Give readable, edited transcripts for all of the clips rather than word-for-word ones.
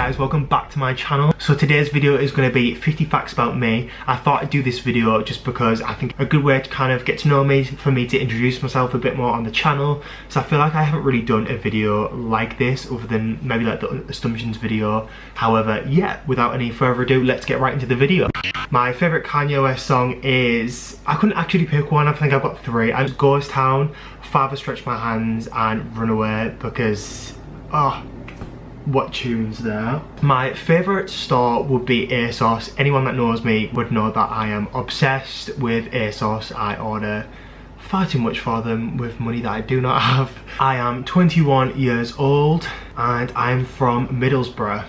guys, welcome back to my channel. So today's video is going to be 50 facts about me. I thought I'd do this video just because I think a good way to kind of get to know me, for me to introduce myself a bit more on the channel. So I feel like I haven't really done a video like this other than maybe like the assumptions video. However, yeah, without any further ado, let's get right into the video. My favourite Kanye West song is, I couldn't actually pick one, I think I've got three. And Ghost Town, Father Stretch My Hands and Runaway, because, oh, what tunes there. My favourite store would be ASOS. Anyone that knows me would know that I am obsessed with ASOS. I order far too much for them with money that I do not have. I am 21 years old and I'm from Middlesbrough,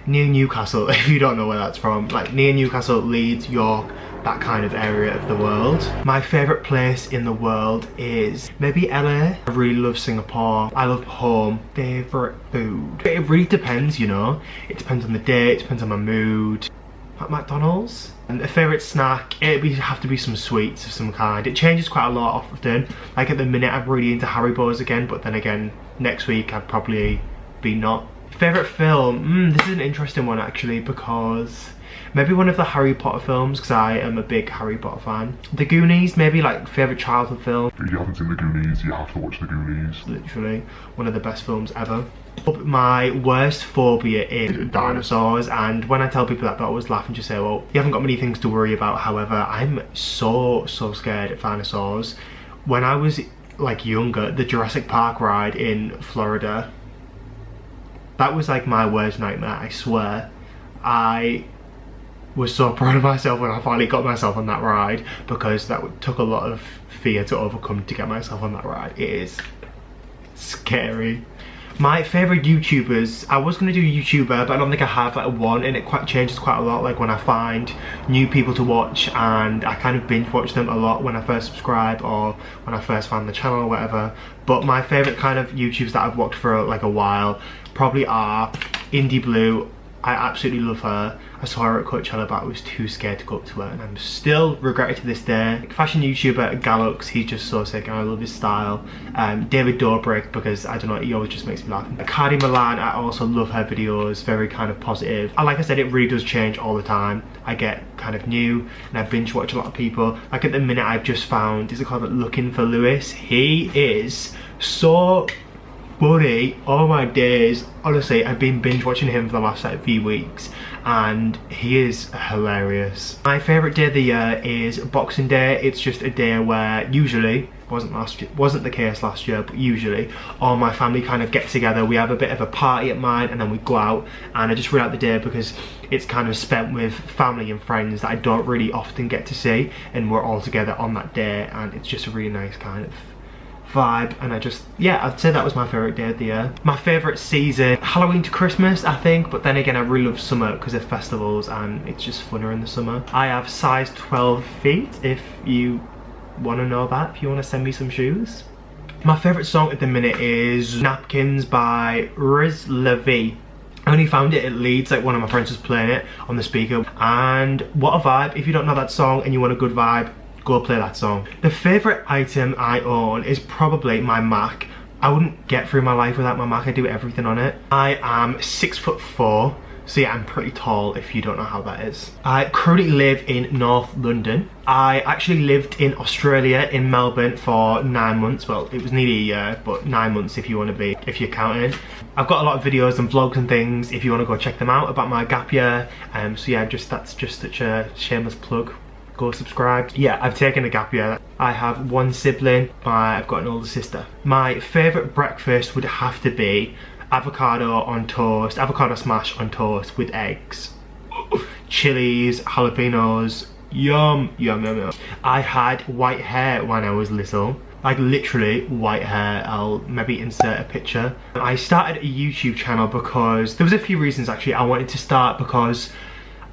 near Newcastle, if you don't know where that's from. Like near Newcastle, Leeds, York, that kind of area of the world. My favourite place in the world is maybe LA. I really love Singapore. I love home. Favourite food? It really depends, you know. It depends on the day, it depends on my mood. At McDonald's. And a favourite snack, it'd have to be some sweets of some kind. It changes quite a lot often. Like at the minute I'm really into Haribos again, but then again next week I'd probably be not. Favourite film? This is an interesting one actually, because maybe one of the Harry Potter films, because I am a big Harry Potter fan. The Goonies, maybe like favourite childhood film. If you haven't seen The Goonies, you have to watch The Goonies. Literally one of the best films ever. My worst phobia is dinosaurs, and when I tell people that, they always laugh and just say, well, you haven't got many things to worry about. However, I'm so scared of dinosaurs. When I was like younger, the Jurassic Park ride in Florida, that was like my worst nightmare, I swear. I was so proud of myself when I finally got myself on that ride, because that took a lot of fear to overcome to get myself on that ride. It is scary. My favourite YouTubers, I was going to do YouTuber, but I don't think I have like one, and it changes quite a lot, like when I find new people to watch, and I kind of binge watch them a lot when I first subscribe or when I first found the channel or whatever. But my favourite kind of YouTubers that I've watched for like a while probably are Indie Blue. I absolutely love her. I saw her at Coachella, but I was too scared to go up to her, and I'm still regret it to this day. Fashion YouTuber Gallux, he's just so sick and I love his style. David Dobrik, because I don't know, he always just makes me laugh. Cardi Milan, I also love her videos, very kind of positive. And like I said, it really does change all the time. I get kind of new and I binge watch a lot of people. Like at the minute I've just found, is it called Looking for Lewis? He is so funny, oh my days. Honestly, I've been binge watching him for the last like few weeks and he is hilarious. My favourite day of the year is Boxing Day. It's just a day where usually, wasn't the case last year, but usually all my family kind of get together. We have a bit of a party at mine and then we go out, and I just really like the day because it's kind of spent with family and friends that I don't really often get to see, and we're all together on that day, and it's just a really nice kind of vibe. And yeah, I'd say that was my favourite day of the year. My favourite season, Halloween to Christmas, I think, but then again I really love summer because of festivals and it's just funner in the summer. I have size 12 feet if you want to know that, if you want to send me some shoes. My favourite song at the minute is Napkins by Riz Levy. I only found it at Leeds, like one of my friends was playing it on the speaker, and what a vibe. If you don't know that song and you want a good vibe, go play that song. The favourite item I own is probably my Mac. I wouldn't get through my life without my Mac. I do everything on it. I am 6'4", so yeah, I'm pretty tall if you don't know how that is. I currently live in North London. I actually lived in Australia, in Melbourne, for 9 months. Well, it was nearly a year, but 9 months if you're counting. I've got a lot of videos and vlogs and things if you want to go check them out about my gap year. So yeah, that's just such a shameless plug. Go subscribe. Yeah, I've taken a gap year. I have one sibling, I've got an older sister. My favourite breakfast would have to be avocado on toast, avocado smash on toast with eggs, chilies, jalapenos, yum, yum, yum, yum. I had white hair when I was little, like literally white hair. I'll maybe insert a picture. I started a YouTube channel because there was a few reasons actually. I wanted to start because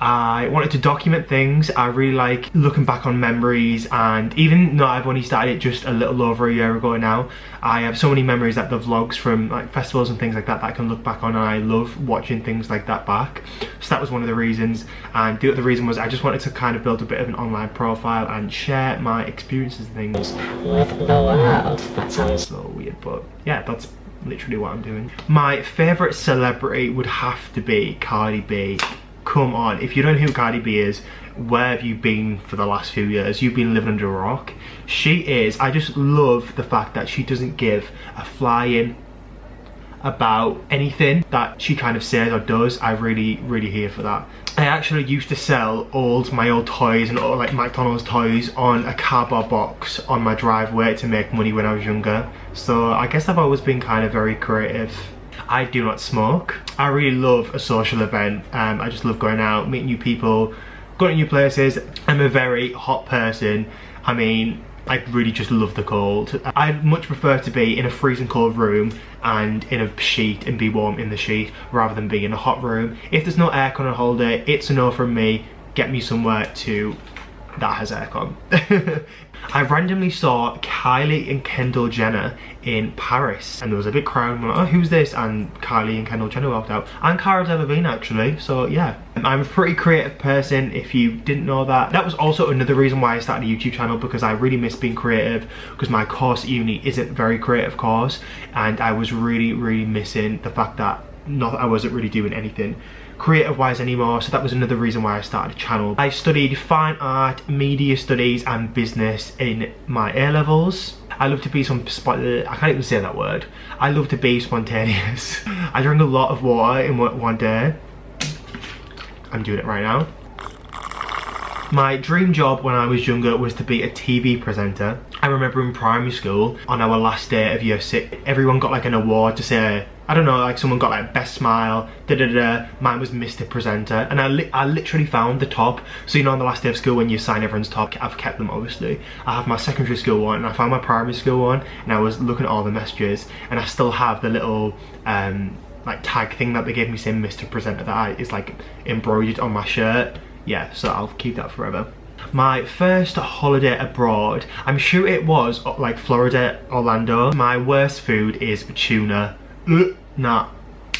I wanted to document things. I really like looking back on memories, and even though I've only started it just a little over a year ago now, I have so many memories, like the vlogs from like festivals and things like that, that I can look back on, and I love watching things like that back. So that was one of the reasons, and the other reason was I just wanted to kind of build a bit of an online profile and share my experiences and things with the world. That sounds so weird, but yeah, that's literally what I'm doing. My favourite celebrity would have to be Cardi B. Come on, if you don't know who Cardi B is, where have you been for the last few years? You've been living under a rock. She is, I just love the fact that she doesn't give a flying about anything that she kind of says or does. I really here for that. I actually used to sell my old toys and all like McDonald's toys on a cardboard box on my driveway to make money when I was younger. So I guess I've always been kind of very creative. I do not smoke. I really love a social event. I just love going out, meeting new people, going to new places. I'm a very hot person. I mean, I really just love the cold. I'd much prefer to be in a freezing cold room and in a sheet and be warm in the sheet rather than be in a hot room. If there's no aircon on holiday, it's a no from me. Get me somewhere that has aircon. I randomly saw Kylie and Kendall Jenner in Paris and there was a big crowd and I'm like, oh, who's this? And Kylie and Kendall Jenner walked out. And Cara Delevingne actually, so yeah. I'm a pretty creative person if you didn't know that. That was also another reason why I started a YouTube channel, because I really miss being creative, because my course at uni isn't a very creative course and I was really missing the fact that I wasn't really doing anything creative wise anymore. So that was another reason why I started a channel. I studied fine art, media studies and business in my A-levels. I love to be I can't even say that word. I love to be spontaneous. I drank a lot of water in one day. I'm doing it right now. My dream job when I was younger was to be a TV presenter. I remember in primary school, on our last day of year 6, everyone got like an award to say, I don't know, like someone got like best smile, mine was Mr. Presenter, and I literally found the top. So you know on the last day of school when you sign everyone's top, I've kept them obviously. I have my secondary school one and I found my primary school one and I was looking at all the messages and I still have the little like tag thing that they gave me saying Mr. Presenter that is like embroidered on my shirt. Yeah, so I'll keep that forever. My first holiday abroad, I'm sure it was like Florida, Orlando. My worst food is tuna. Nah,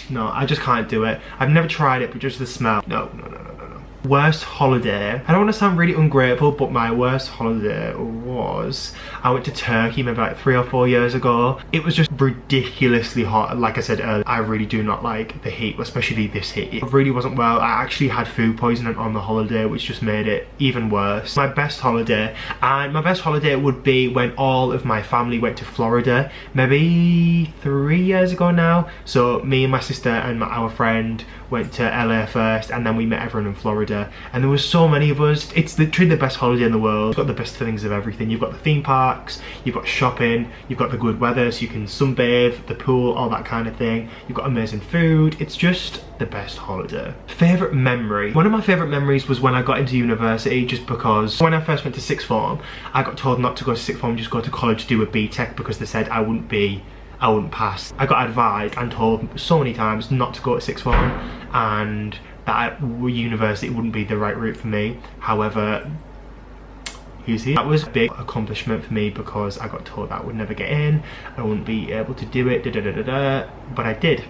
no, I just can't do it. I've never tried it, but just the smell. No. Worst holiday. I don't want to sound really ungrateful, but my worst holiday was, I went to Turkey maybe like 3 or 4 years ago. It was just ridiculously hot. Like I said earlier, I really do not like the heat, especially this heat. It really wasn't well. I actually had food poisoning on the holiday, which just made it even worse. My best holiday would be when all of my family went to Florida, maybe 3 years ago now. So me and my sister and our friend went to LA first and then we met everyone in Florida and there was so many of us. It's literally the best holiday in the world. You've got the best things of everything. You've got the theme parks, you've got shopping, you've got the good weather so you can sunbathe, the pool, all that kind of thing. You've got amazing food. It's just the best holiday. Favourite memory. One of my favourite memories was when I got into university, just because when I first went to sixth form, I got told not to go to sixth form, just go to college to do a BTEC because they said I wouldn't pass. I got advised and told so many times not to go to sixth form and that university wouldn't be the right route for me. However, you see, that was a big accomplishment for me because I got told that I would never get in, I wouldn't be able to do it, but I did.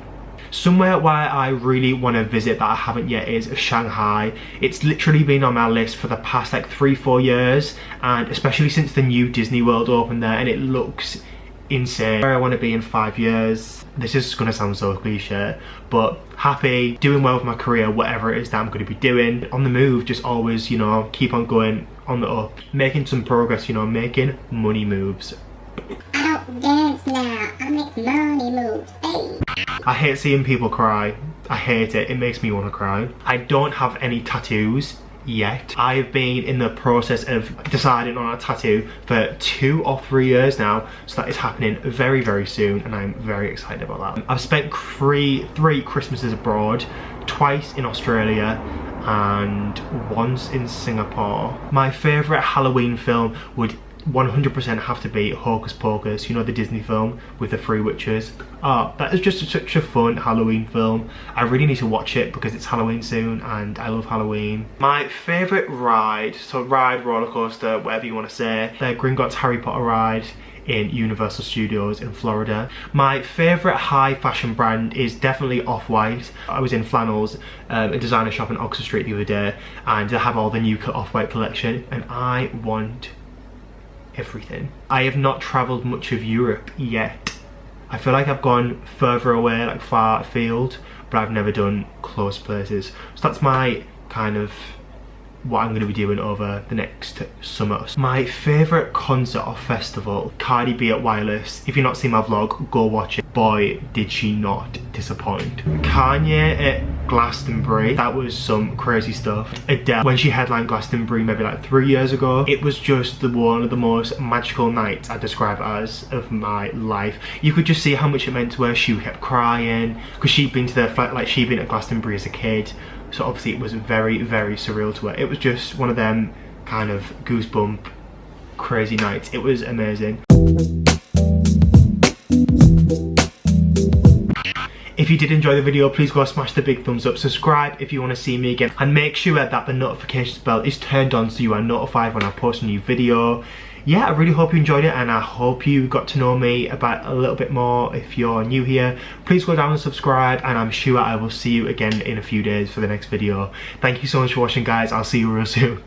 Somewhere where I really want to visit that I haven't yet is Shanghai. It's literally been on my list for the past like 3-4 years, and especially since the new Disney World opened there, and it looks insane. Where I want to be in 5 years. This is gonna sound so cliche, but happy, doing well with my career, whatever it is that I'm gonna be doing. On the move, just always, you know, keep on going on the up, making some progress, you know, making money moves. I don't dance now, I make money moves. Hey. I hate seeing people cry. I hate it. It makes me want to cry. I don't have any tattoos yet. I've been in the process of deciding on a tattoo for 2 or 3 years now, so that is happening very soon and I'm very excited about that. I've spent three Christmases abroad, twice in Australia and once in Singapore. My favourite Halloween film would 100% have to be Hocus Pocus, you know, the Disney film with the 3 witches. Oh, that is just such a fun Halloween film. I really need to watch it because it's Halloween soon and I love Halloween. My favourite ride, so ride, roller coaster, whatever you want to say, the Gringotts Harry Potter ride in Universal Studios in Florida. My favourite high fashion brand is definitely Off-White. I was in flannels, a designer shop in Oxford Street the other day, and they have all the new Off-White collection and I want everything. I have not travelled much of Europe yet. I feel like I've gone further away, like far afield, but I've never done close places. So that's my kind of what I'm going to be doing over the next summer. My favourite concert or festival, Cardi B at Wireless. If you've not seen my vlog, go watch it. Boy, did she not disappoint. Kanye at Glastonbury, that was some crazy stuff. Adele, when she headlined Glastonbury maybe like 3 years ago, it was just one of the most magical nights I describe as of my life. You could just see how much it meant to her. She kept crying because she'd been to the flat, like she'd been at Glastonbury as a kid. So obviously it was very, very surreal to her. It was just one of them kind of goosebump crazy nights. It was amazing. If you did enjoy the video, please go smash the big thumbs up, subscribe if you want to see me again, and make sure that the notifications bell is turned on so you are notified when I post a new video. Yeah, I really hope you enjoyed it, and I hope you got to know me about a little bit more. If you're new here, please go down and subscribe, and I'm sure I will see you again in a few days for the next video. Thank you so much for watching, guys. I'll see you real soon.